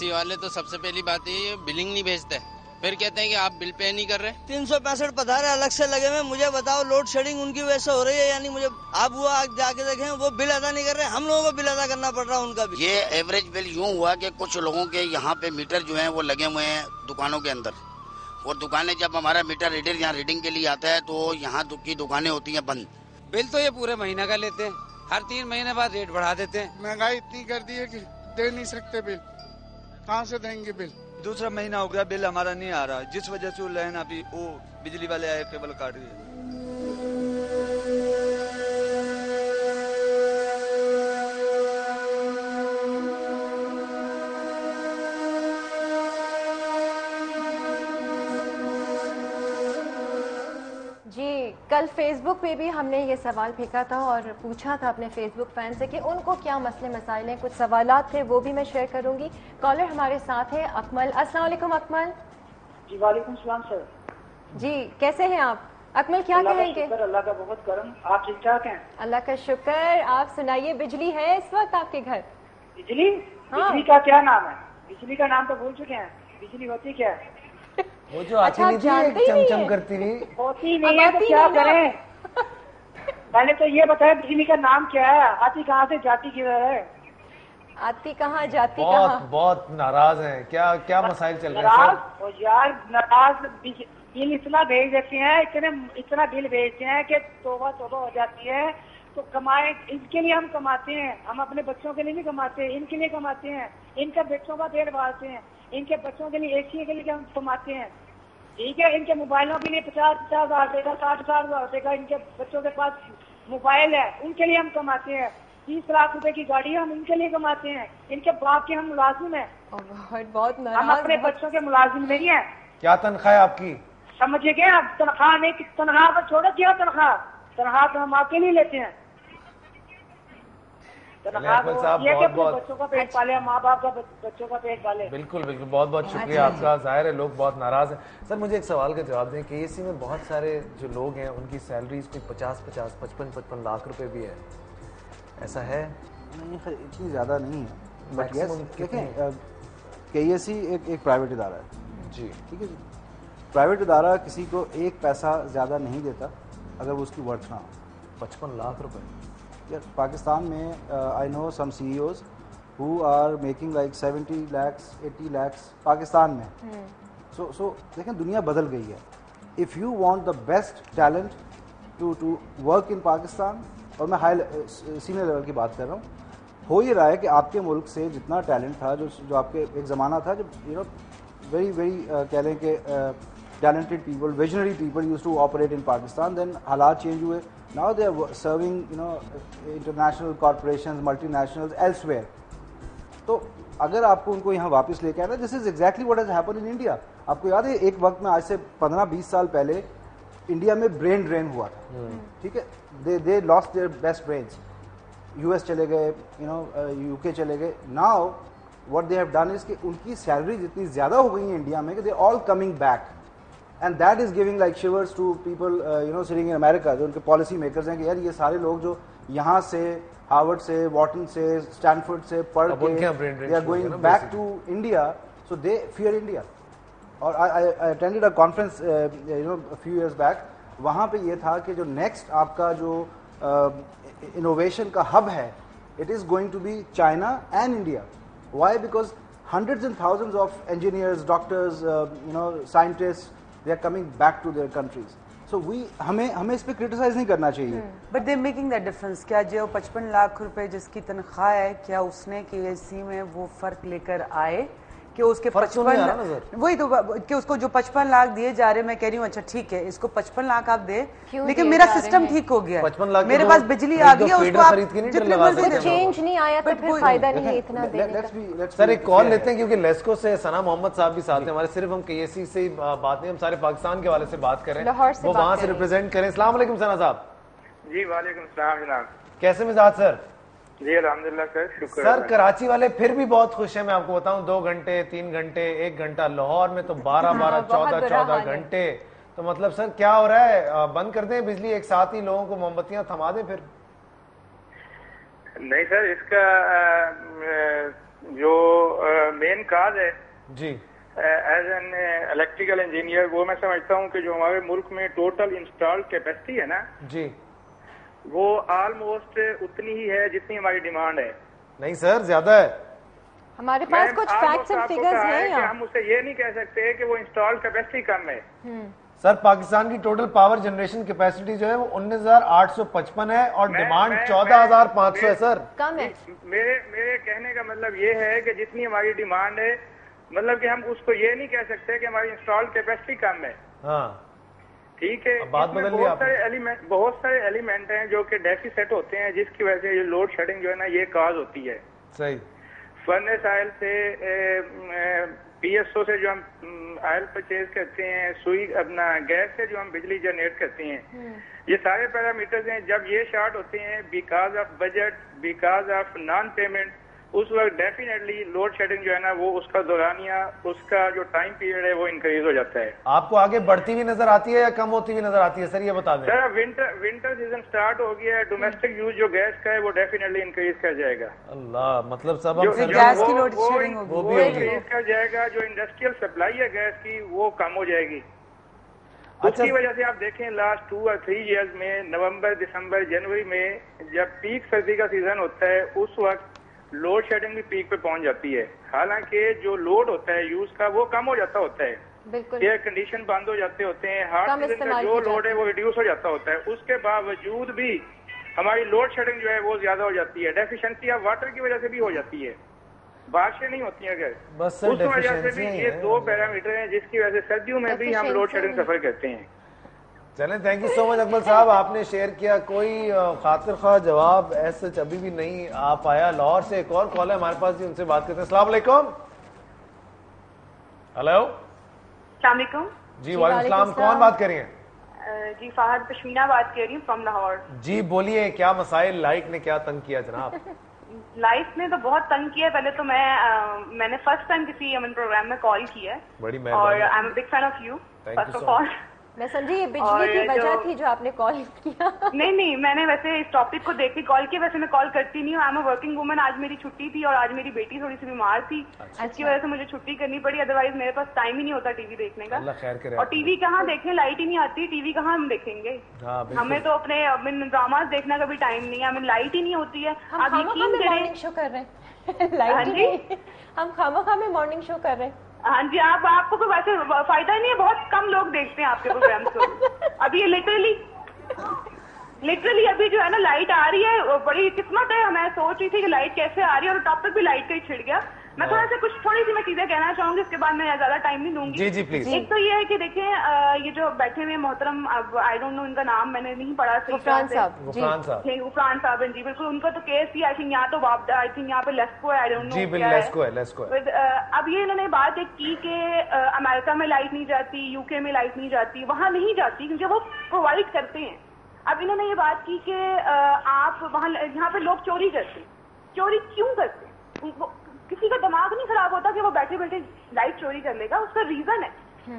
AC वाले तो सबसे पहली बात ये बिलिंग नहीं भेजते, फिर कहते हैं कि आप बिल पे नहीं कर रहे। 365 पधारे अलग से लगे हुए। मुझे बताओ लोड शेडिंग उनकी वजह से हो रही है, यानी मुझे आप वो जाके देखें वो बिल अदा नहीं कर रहे, हम लोगों को बिल अदा करना पड़ रहा है उनका भी। ये एवरेज बिल यूं हुआ कि कुछ लोगों के यहाँ पे मीटर जो है वो लगे हुए हैं दुकानों के अंदर, और दुकानें जब हमारा मीटर रीडर यहाँ रीडिंग के लिए आता है तो यहाँ की दुकानें होती हैं बंद। बिल तो ये पूरे महीने का लेते हैं, हर 3 महीने बाद रेट बढ़ा देते हैं। महंगाई इतनी कर दी है कि दे नहीं सकते बिल, कहाँ से देंगे बिल। दूसरा महीना हो गया बिल हमारा नहीं आ रहा, जिस वजह से वो लाइन अभी वो बिजली वाले आए केबल काट रही है। कल फेसबुक पे भी हमने ये सवाल फेंका था और पूछा था अपने फेसबुक फैन से कि उनको क्या मसले मसाइल हैं। कुछ सवालात थे वो भी मैं शेयर करूंगी। कॉलर हमारे साथ है अकमल। अस्सलाम वालेकुम अकमल। जी वालेकुम सलाम सर। जी कैसे हैं आप अकमल, क्या कहेंगे? अल्लाह का बहुत करम, आप ठीक ठाक हैं? अल्लाह का शुक्र। आप सुनाइए, बिजली है इस वक्त आपके घर? बिजली? हाँ। बिजली का क्या नाम है? बिजली का नाम तो भूल चुके हैं। बिजली होती क्या है? वो जो आती नहीं थी चमचम करती नहीं, होती नहीं है तो क्या करें? पहले तो ये बताया बिजली का नाम क्या है, आती कहाँ से जाती किधर है? आती कहाँ जाती बहुत कहाँ? बहुत नाराज हैं। क्या क्या मसाइल चल रहे हैं सर? यार नाराज बिल इतना भेज देते हैं, इतना बिल भेजते हैं कि तौबा तौबा हो जाती है। तो कमाए, इनके लिए हम कमाते हैं, हम अपने बच्चों के लिए नहीं कमाते, इनके लिए कमाते हैं। इनके बच्चों का पेट पालते हैं, इनके बच्चों के लिए एसी के लिए हम कमाते हैं, ठीक है। इनके मोबाइलों के लिए 50-50 हजार देगा, 60-60 हजार देगा। इनके बच्चों के पास मोबाइल है, उनके लिए हम कमाते हैं। 30 लाख रुपए की गाड़ी हम इनके लिए कमाते हैं। इनके बाप के हम मुलाजिम है, बहुत हम अपने बच्चों के मुलाजिम नहीं है। क्या तनख्वाह है आपकी? समझिए क्या आप? तनख्वाह नहीं, तनख्वाह पर छोड़ो, क्या तनख्वाह? तनख्वाह तो हम आपके लिए लेते हैं। बच्चों का पेट पाले, माँ बाप का बच्चों का पेट पाले। बिल्कुल बिल्कुल, बहुत बहुत शुक्रिया आपका। जाहिर है लोग बहुत नाराज हैं। सर मुझे एक सवाल का जवाब दें कि एसी में बहुत सारे जो लोग हैं उनकी सैलरीज कोई 50-50, 55-55 लाख रुपए भी है, ऐसा है? नहीं, इतनी ज़्यादा नहीं है, बट यस देखें केएसी एक प्राइवेट इदारा है जी, ठीक है जी। प्राइवेट इदारा किसी को एक पैसा ज़्यादा नहीं देता अगर वो उसकी वर्थ ना हो। 55 लाख रुपए यार पाकिस्तान में I know some CEOs who are making like 70 lakhs 80 lakhs Pakistan में। सो देखें दुनिया बदल गई है। If you want the best talent to work in Pakistan, और मैं हाई सीनियर लेवल की बात कर रहा हूँ, हो ये रहा है कि आपके मुल्क से जितना टैलेंट था, जो आपके एक ज़माना था जब यू नो वेरी कह लें कि talented people, visionary people used to operate in Pakistan, then हालात चेंज हुए। Now they are serving international corporations, multinationals elsewhere. तो अगर आपको उनको यहाँ वापस लेके आना, this is exactly what has happened in India. आपको याद है एक वक्त में आज से 15-20 साल पहले इंडिया में ब्रेन ड्रेन हुआ था, ठीक है। They lost their best brains, US चले गए, UK चले गए। Now what they have done is कि उनकी सैलरी इतनी ज्यादा हो गई है इंडिया में कि they all coming back, and that is giving like shivers to people sitting in America, जो उनके पॉलिसी मेकर्स हैं कि यार ये सारे लोग जो यहाँ से हार्वर्ड से, वॉटन से, स्टैनफोर्ड से पढ़ के they are going back to India, so they fear India. और I attended a conference few years back, वहाँ पे ये था कि जो नेक्स्ट आपका जो इनोवेशन का हब है, it is going to be China and India. Why? Because hundreds and thousands of engineers, doctors, scientists, they are coming back to their countries. So हमें इस पे क्रिटिसाइज नहीं करना चाहिए। But they making that difference. क्या जो 55 लाख रुपए जिसकी तनख्वाह है, क्या उसने केएससी में वो फर्क लेकर आए कि उसके 55 वही तो कि उसको जो 55 लाख दिए जा रहे, मैं कह रही हूँ अच्छा ठीक है इसको 55 लाख आप दे, लेकिन मेरा सिस्टम ठीक हो गया, 55 लाख मेरे पास बिजली आ गई है, उसको आप जितने मर्जी चेंज नहीं आया तो फिर फायदा नहीं है इतना देने का। सर एक कॉल लेते हैं क्योंकि लेस्को से सना मोहम्मद साहब भी साथ हैं हमारे। सिर्फ हम केएससी से बात नहीं, हम सारे पाकिस्तान के वाले से बात कर रहे हैं, वो वहां से रिप्रेजेंट करें। अस्सलाम वालेकुम सना साहब। जी वालेकुम सलाम जनाब। कैसे मिजाज सर? जी अल्हम्दुलिल्लाह सर, शुक्र। सर कराची वाले फिर भी बहुत खुश हैं, मैं आपको बताऊं, 2 घंटे 3 घंटे 1 घंटा, लाहौर में तो 12-12 14 घंटे। तो मतलब सर क्या हो रहा है? बंद कर दें बिजली एक साथ ही, लोगों को मोमबत्तियां थमा दें फिर? नहीं सर, इसका जो मेन काज है जी, एज एन इलेक्ट्रिकल इंजीनियर, वो मैं समझता हूँ कि जो हमारे मुल्क में टोटल इंस्टॉल्ड कैपेसिटी है ना जी, वो ऑलमोस्ट उतनी ही है जितनी हमारी डिमांड है। नहीं सर, ज्यादा है। हमारे पास कुछ फैक्ट्स एंड फिगर्स हैं कि हम उससे ये नहीं कह सकते कि वो इंस्टॉल्ड कैपेसिटी कम है। सर पाकिस्तान की टोटल पावर जनरेशन कैपेसिटी जो है वो 19,855 है और डिमांड 14,500 है सर। कम है। मेरे कहने का मतलब ये है कि जितनी हमारी डिमांड है, मतलब कि हम उसको ये नहीं कह सकते कि हमारी इंस्टॉल्ड कैपेसिटी कम है। हाँ ठीक है, बात बदल ली बहुत सारे एलिमेंट हैं जो कि डेफिसिट होते हैं, जिसकी वजह से ये लोड शेडिंग जो है ना ये काज होती है। सही। फर्नेस ऑयल से PSO से जो हम ऑयल परचेज करते हैं, सुई अपना गैस से जो हम बिजली जनरेट करते हैं, ये सारे पैरामीटर्स हैं। जब ये शॉर्ट होते हैं because of budget, because of non payment, उस वक्त डेफिनेटली लोड शेडिंग जो है ना वो उसका दौरानिया, उसका जो टाइम पीरियड है वो इंक्रीज हो जाता है। आपको आगे बढ़ती हुई नजर आती है या कम होती हुई नजर आती है सर, ये बता दें। सर विंटर सीजन स्टार्ट हो गया है, डोमेस्टिक यूज जो गैस का है वो डेफिनेटली इंक्रीज कर जाएगा। अल्लाह, मतलब सब गैस की लोड शेडिंग वो भी होगी, इंक्रीज कर जाएगा। जो इंडस्ट्रियल सप्लाई है गैस की वो कम हो जाएगी। उसकी वजह से आप देखें लास्ट 2 और 3 ईयर्स में नवंबर, दिसंबर, जनवरी में जब पीक सर्दी का सीजन होता है उस वक्त लोड शेडिंग भी पीक पे पहुंच जाती है। हालांकि जो लोड होता है यूज का वो कम हो जाता होता है, एयर कंडीशन बंद हो जाते होते हैं, हार्ड सीजन का जो लोड है वो रिड्यूस हो जाता होता है। उसके बावजूद भी हमारी लोड शेडिंग जो है वो ज्यादा हो जाती है। डेफिशिएंसी ऑफ वाटर की वजह से भी हो जाती है, बारिशें नहीं होती है अगर, बस उस वजह से भी ये 2 पैरामीटर हैं जिसकी वजह से सर्दियों में भी हम लोड शेडिंग सफर करते हैं। चलें, thank you so much Akmal साहब, आपने शेयर किया। कोई खातिर खा जवाब ऐसे अभी भी नहीं आ पाया। लाहौर से एक और कॉल है हमारे पास जी, उनसे बात करते हैं। अस्सलाम वालेकुम। हेलो जी, वालेकुम सलाम। कौन बात कर रही हैं? जी फहद पश्मीना बात कर रही हूँ फ्रॉम लाहौर। जी बोलिए, क्या मसाइल, लाइक ने क्या तंग किया जनाब? लाइफ ने तो बहुत तंग किया। पहले तो मैंने फर्स्ट टाइम किसी प्रोग्राम में कॉल किया है, बड़ी और I am a big fan of you first of all. मैं समझी ये बिजली की वजह थी जो आपने कॉल किया। नहीं, मैंने वैसे इस टॉपिक को देख के कॉल किया। वैसे मैं कॉल करती नहीं हूँ, I am a working woman. आज मेरी छुट्टी थी और आज मेरी बेटी थोड़ी सी बीमार थी, इसकी वजह से मुझे छुट्टी करनी पड़ी। अदरवाइज मेरे पास टाइम ही नहीं होता टीवी देखने का। अल्लाह खैर करे। और टीवी कहाँ देखें, लाइट ही नहीं आती, टीवी कहाँ हम देखेंगे। हमें तो अपने ड्रामाज देखने का भी टाइम नहीं है, हमें लाइट ही नहीं होती है। आप यकीन करें मॉर्निंग शो कर रहे हैं लाइट, हम खामोखा में मॉर्निंग शो कर रहे हैं। हाँ जी, आपको कोई वैसे फायदा ही नहीं है, बहुत कम लोग देखते हैं आपके प्रोग्राम को। अभी ये लिटरली अभी जो है ना लाइट आ रही है, बड़ी किस्मत है। मैं सोच रही थी कि लाइट कैसे आ रही है और टॉपिक भी लाइट का ही छिड़ गया। मैं थोड़ी सी मैं चीजें कहना चाहूंगी, उसके बाद मैं ज्यादा टाइम नहीं दूंगी। जी प्लीज। एक तो ये है कि देखें, ये जो बैठे हुए मोहतरम, अब आई डोंट नो इनका नाम, मैंने नहीं पढ़ा सही। गुफरान साहब जी बिल्कुल, उनका तो केस ही आई थिंक यहाँ तो आई थिंक यहाँ पे लेस्को है, आई डोंट नो। जी लेस्को है। अब ये इन्होंने बात एक की कि अमेरिका में लाइट नहीं जाती, यूके में लाइट नहीं जाती, वहां नहीं जाती क्योंकि वो प्रोवाइड करते हैं। अब इन्होंने ये बात की कि आप वहां, यहाँ पे लोग चोरी करते, चोरी क्यों करते? किसी का दिमाग नहीं खराब होता कि वो बैठे बैठे लाइट चोरी कर लेगा, उसका रीजन है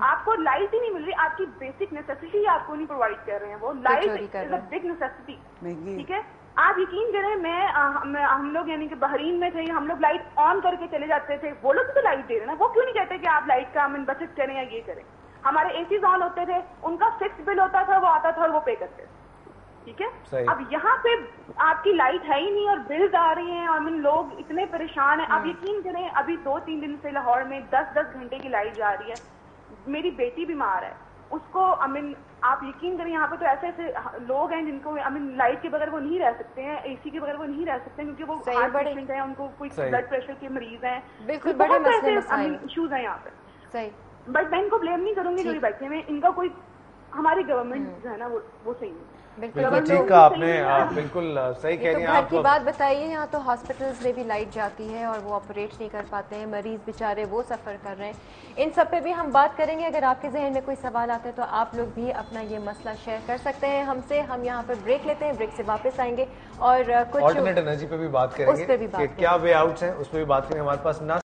आपको लाइट ही नहीं मिल रही, आपकी बेसिक नेसेसिटी आपको नहीं प्रोवाइड कर रहे हैं। वो light is a big necessity, ठीक है। आप यकीन करें, हम लोग यानी कि बहरीन में थे, हम लोग लाइट ऑन करके चले जाते थे। वो लोग तो लाइट दे रहे ना, वो क्यों नहीं कहते कि आप लाइट का बचत करें या ये करें। हमारे एसीज ऑन होते थे, उनका फिक्स बिल होता था, वो आता था और वो पे करते थे, ठीक है। अब यहाँ पे आपकी लाइट है ही नहीं और बिल्स आ रही हैं और लोग इतने परेशान हैं। आप यकीन करें, अभी 2-3 दिन से लाहौर में 10-10 घंटे की लाइट जा रही है। मेरी बेटी बीमार है, उसको आप यकीन करें यहाँ पे तो ऐसे ऐसे लोग हैं जिनको लाइट के बगैर वो नहीं रह सकते हैं, एसी के बगैर वो नहीं रह सकते क्योंकि वो हार्ट पेशेंट है, उनको कोई ब्लड प्रेशर के मरीज हैं, बिल्कुल बड़े मसले इश्यूज हैं यहाँ पे। सही, बट मैं इनको ब्लेम नहीं करूंगी जो बैठे हुए, इनका कोई, हमारी गवर्नमेंट जो है ना वो सही नहीं। बिल्कुल ठीक कहा आपने, बिल्कुल सही कह रही हैं आप। घर की बात बताइए, यहाँ तो हॉस्पिटल्स में भी लाइट जाती है और वो ऑपरेट नहीं कर पाते हैं, मरीज बेचारे वो सफ़र कर रहे हैं। इन सब पे भी हम बात करेंगे। अगर आपके जहन में कोई सवाल आते हैं तो आप लोग भी अपना ये मसला शेयर कर सकते हैं हमसे। हम यहाँ पर ब्रेक लेते हैं, ब्रेक से वापस आएंगे और कुछ ऑल्टरनेट एनर्जी पे भी बात करेंगे, क्या वे आउट्स हैं उस पर भी बात करेंगे। हमारे पास ना